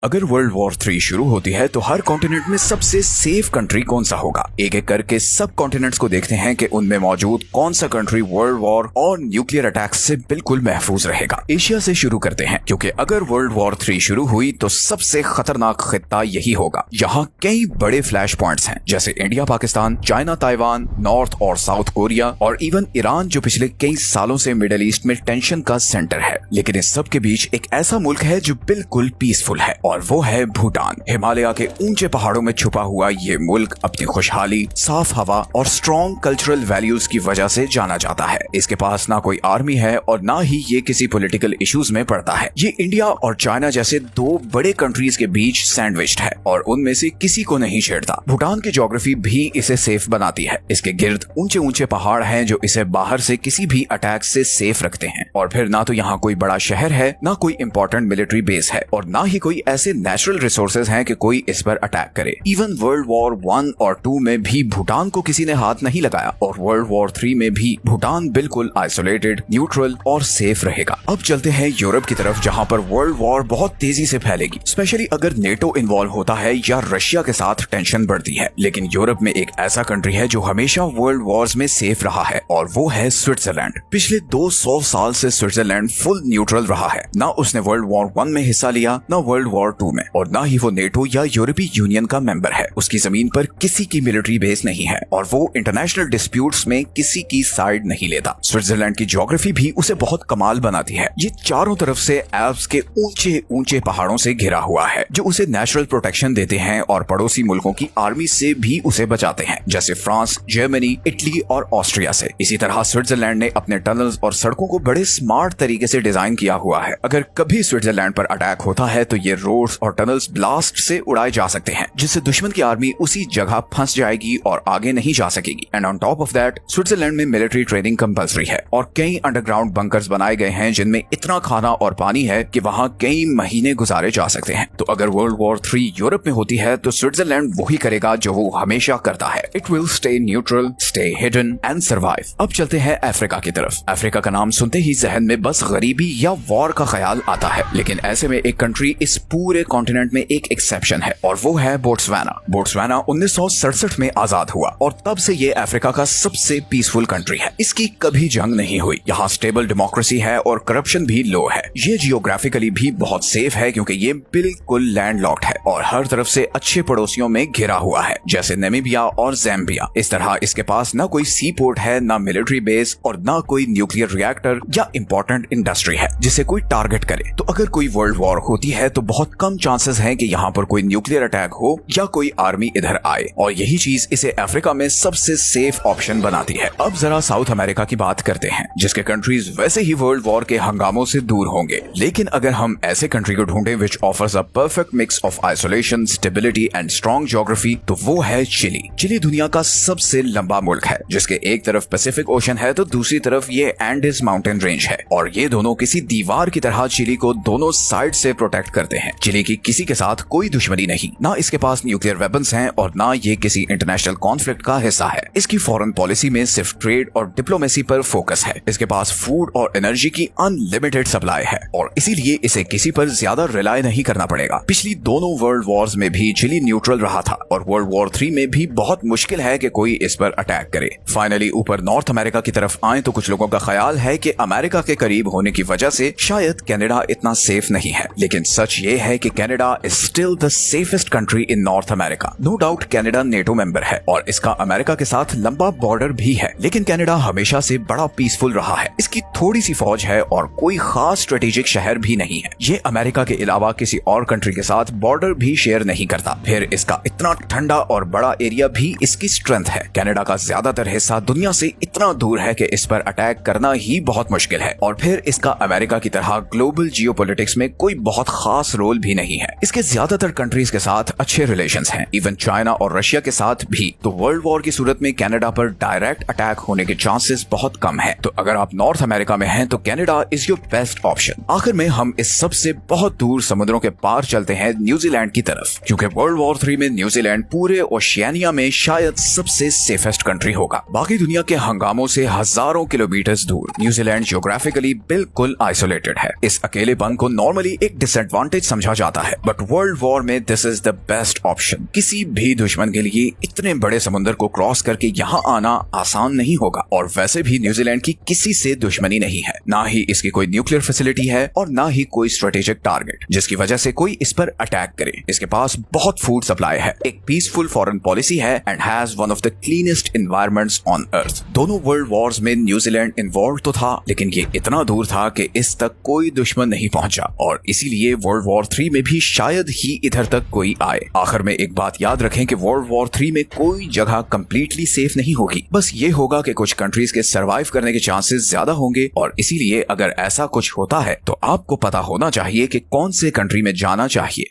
अगर world war 3 शुरू होती है तो हर कॉन्टिनेंट में सबसे सेफ कंट्री कौन सा होगा। एक एक करके सब कॉन्टिनेंट्स को देखते हैं कि उनमें मौजूद कौन सा कंट्री वर्ल्ड वॉर और न्यूक्लियर अटैक्स से बिल्कुल महफूज रहेगा। एशिया से शुरू करते हैं, क्योंकि अगर वर्ल्ड वॉर 3 शुरू हुई तो सबसे खतरनाक खित्ता यही होगा। यहाँ कई बड़े फ्लैश पॉइंट्स हैं, जैसे India, Pakistan, China, Taiwan, north और साउथ कोरिया और इवन ईरान, जो पिछले कई सालों से मिडिल ईस्ट में टेंशन का सेंटर है। लेकिन इस सब के बीच एक ऐसा मुल्क है जो बिल्कुल पीसफुल है, और वो है भूटान। हिमालय के ऊंचे पहाड़ों में छुपा हुआ ये मुल्क अपनी खुशहाली, साफ हवा और स्ट्रॉन्ग कल्चरल वैल्यूज की वजह से जाना जाता है। इसके पास ना कोई आर्मी है और ना ही ये किसी पॉलिटिकल इश्यूज में पड़ता है। ये इंडिया और चाइना जैसे दो बड़े कंट्रीज के बीच सैंडविच्ड है और उनमें से किसी को नहीं छेड़ता। भूटान की ज्योग्राफी भी इसे सेफ बनाती है। इसके गिर्द ऊंचे ऊंचे पहाड़ हैं जो इसे बाहर से किसी भी अटैक से सेफ रखते हैं। और फिर ना तो यहाँ कोई बड़ा शहर है, ना कोई इंपॉर्टेंट मिलिट्री बेस है और ना ही कोई ऐसे नेचुरल रिसोर्सेज हैं कि कोई इस पर अटैक करे। इवन वर्ल्ड वॉर 1 और 2 में भी भूटान को किसी ने हाथ नहीं लगाया और वर्ल्ड वॉर 3 में भी भूटान बिल्कुल आइसोलेटेड, न्यूट्रल और सेफ रहेगा। अब चलते हैं यूरोप की तरफ, जहां पर वर्ल्ड वॉर बहुत तेजी से फैलेगी, स्पेशली अगर नेटो इन्वॉल्व होता है या रशिया के साथ टेंशन बढ़ती है। लेकिन यूरोप में एक ऐसा कंट्री है जो हमेशा वर्ल्ड वॉर्स में सेफ रहा है और वो है स्विट्जरलैंड। पिछले 200 साल से स्विट्जरलैंड फुल न्यूट्रल रहा है। ना उसने वर्ल्ड वॉर 1 में हिस्सा लिया, ना वर्ल्ड वॉर 2 में, और ना ही वो नेटो या यूरोपीय यूनियन का मेंबर है। उसकी जमीन पर किसी की मिलिट्री बेस नहीं है और वो इंटरनेशनल डिस्प्यूट्स में किसी की साइड नहीं लेता। स्विट्जरलैंड की ज्योग्राफी भी उसे बहुत कमाल बनाती है। ये चारों तरफ से एल्प्स के ऊंचे ऊंचे पहाड़ों से घिरा हुआ है, जो उसे नेचुरल प्रोटेक्शन देते हैं और पड़ोसी मुल्कों की आर्मी से भी उसे बचाते हैं, जैसे फ्रांस, जर्मनी, इटली और ऑस्ट्रिया से। इसी तरह स्विट्जरलैंड ने अपने टनल्स और सड़कों को बड़े स्मार्ट तरीके से डिजाइन किया हुआ है। अगर कभी स्विट्जरलैंड पर अटैक होता है तो ये रोड्स और टनल्स ब्लास्ट से उड़ाए जा सकते हैं, जिससे दुश्मन की आर्मी उसी जगह फंस जाएगी और आगे नहीं जा सकेगी। And on top of that, Switzerland में मिलिट्री ट्रेनिंग कंपल्सरी है और कई अंडरग्राउंड बंकर्स बनाए गए हैं जिनमें इतना खाना और पानी है कि वहां कई महीने गुजारे जा सकते हैं। तो अगर वर्ल्ड वॉर 3 यूरोप में होती है तो स्विट्जरलैंड वही करेगा जो वो हमेशा करता है। It will stay neutral, stay hidden and survive. अब चलते हैं अफ्रीका की तरफ। अफ्रीका का नाम सुनते ही जहन में बस गरीबी या वॉर का ख्याल आता है, लेकिन ऐसे में एक कंट्री इस पूरे कॉन्टिनेंट में एक एक्सेप्शन है और वो है बोट्सवाना। बोट्सवाना 1967 में आजाद हुआ और तब से ये अफ्रीका का सबसे पीसफुल कंट्री है। इसकी कभी जंग नहीं हुई। यहाँ स्टेबल डेमोक्रेसी है और करप्शन भी लो है। ये जियोग्राफिकली भी बहुत सेफ है क्योंकि ये बिल्कुल लैंडलॉक्ड है और हर तरफ से अच्छे पड़ोसियों में घिरा हुआ है, जैसे नामीबिया और ज़ैम्बिया। इस तरह इसके पास ना कोई सी पोर्ट है, ना मिलिट्री बेस और ना कोई न्यूक्लियर रिएक्टर या इंपॉर्टेंट इंडस्ट्री है जिसे कोई टारगेट करे। तो अगर कोई वर्ल्ड वॉर होती है तो बहुत कम चांसेस हैं कि यहाँ पर कोई न्यूक्लियर अटैक हो या कोई आर्मी इधर आए, और यही चीज इसे अफ्रीका में सबसे सेफ ऑप्शन बनाती है। अब जरा साउथ अमेरिका की बात करते हैं, जिसके कंट्रीज वैसे ही वर्ल्ड वॉर के हंगामों से दूर होंगे। लेकिन अगर हम ऐसे कंट्री को ढूंढे which offers a perfect mix of isolation, stability and strong geography, तो वो है चिली। चिली दुनिया का सबसे लंबा मुल्क है, जिसके एक तरफ पैसिफिक ओशन है तो दूसरी तरफ ये एंडीज माउंटेन रेंज है, और ये दोनों किसी दीवार की तरह चिली को दोनों साइड से प्रोटेक्ट करते हैं। चिली की किसी के साथ कोई दुश्मनी नहीं, ना इसके पास न्यूक्लियर वेपन्स हैं और ना ये किसी इंटरनेशनल कॉन्फ्लिक्ट का हिस्सा है। इसकी फॉरेन पॉलिसी में सिर्फ ट्रेड और डिप्लोमेसी पर फोकस है। इसके पास फूड और एनर्जी की अनलिमिटेड सप्लाई है और इसीलिए इसे किसी पर ज्यादा रिलाय नहीं करना पड़ेगा। पिछली दोनों वर्ल्ड वॉर्स में भी चिली न्यूट्रल रहा था और वर्ल्ड वॉर 3 में भी बहुत मुश्किल है कि कोई इस पर अटैक करे। फाइनली ऊपर नॉर्थ अमेरिका की तरफ आए तो कुछ लोगों का ख्याल है कि अमेरिका के करीब होने की वजह से शायद कनाडा इतना सेफ नहीं है, लेकिन सच ये है कि Canada is still the safest country in North America. No doubt Canada NATO member है और इसका अमेरिका के साथ लंबा बॉर्डर भी है, लेकिन कनाडा हमेशा से बड़ा पीसफुल रहा है। इसकी थोड़ी सी फौज है और कोई खास स्ट्रेटेजिक शहर भी नहीं है। ये अमेरिका के अलावा किसी और कंट्री के साथ बॉर्डर भी शेयर नहीं करता। फिर इसका इतना ठंडा और बड़ा एरिया भी इसकी स्ट्रेंथ है। कनाडा का ज्यादातर हिस्सा दुनिया से इतना दूर है कि इस पर अटैक करना ही बहुत मुश्किल है, और फिर इसका अमेरिका की तरह ग्लोबल जियोपॉलिटिक्स में कोई बहुत खास रोल भी नहीं है। इसके ज्यादातर कंट्रीज के साथ अच्छे रिलेशंस हैं। इवन चाइना और और रशिया के साथ भी, तो वर्ल्ड वॉर की सूरत में कनाडा पर डायरेक्ट अटैक होने के चांसेस बहुत कम है। तो अगर आप नॉर्थ अमेरिका में हैं तो Canada is your best option. आखिर में हम इस सबसे बहुत दूर समुद्रों के पार चलते हैं न्यूजीलैंड की तरफ, क्योंकि वर्ल्ड वॉर 3 में न्यूजीलैंड पूरे ओशियानिया में शायद सबसे सेफेस्ट कंट्री होगा। बाकी दुनिया के हंगामों से हजारों किलोमीटर दूर न्यूजीलैंड जियोग्राफिकली बिल्कुल आइसोलेटेड है। इस अकेलेपन को नॉर्मली एक डिसएडवांटेज समझा जाता है, बट वर्ल्ड वॉर में this is the best option. किसी भी दुश्मन के लिए इतने बड़े समुद्र को क्रॉस करके यहाँ आना आसान नहीं होगा, और वैसे भी न्यूजीलैंड की किसी से दुश्मनी नहीं है, ना ही इसकी कोई न्यूक्लियर फैसिलिटी है और ना ही कोई स्ट्रेटेजिक टारगेट जिसकी वजह से कोई इस पर अटैक करे। इसके पास बहुत फूड सप्लाई है, एक पीसफुल फॉरेन पॉलिसी है and has one of the cleanest environments on earth. दोनों वर्ल्ड वॉर्स में न्यूजीलैंड इन्वॉल्व तो था, लेकिन ये इतना दूर था कि इस तक कोई दुश्मन नहीं पहुंचा, और इसीलिए वर्ल्ड वॉर 3 में भी शायद ही इधर तक कोई आए। आखिर में एक बात याद रखें कि वर्ल्ड वॉर 3 में कोई जगह कंप्लीटली सेफ नहीं होगी, बस ये होगा कि कुछ कंट्रीज के सरवाइव करने के चांसेस ज्यादा होंगे, और इसीलिए अगर ऐसा कुछ होता है तो आपको पता होना चाहिए कि कौन से कंट्री में जाना चाहिए।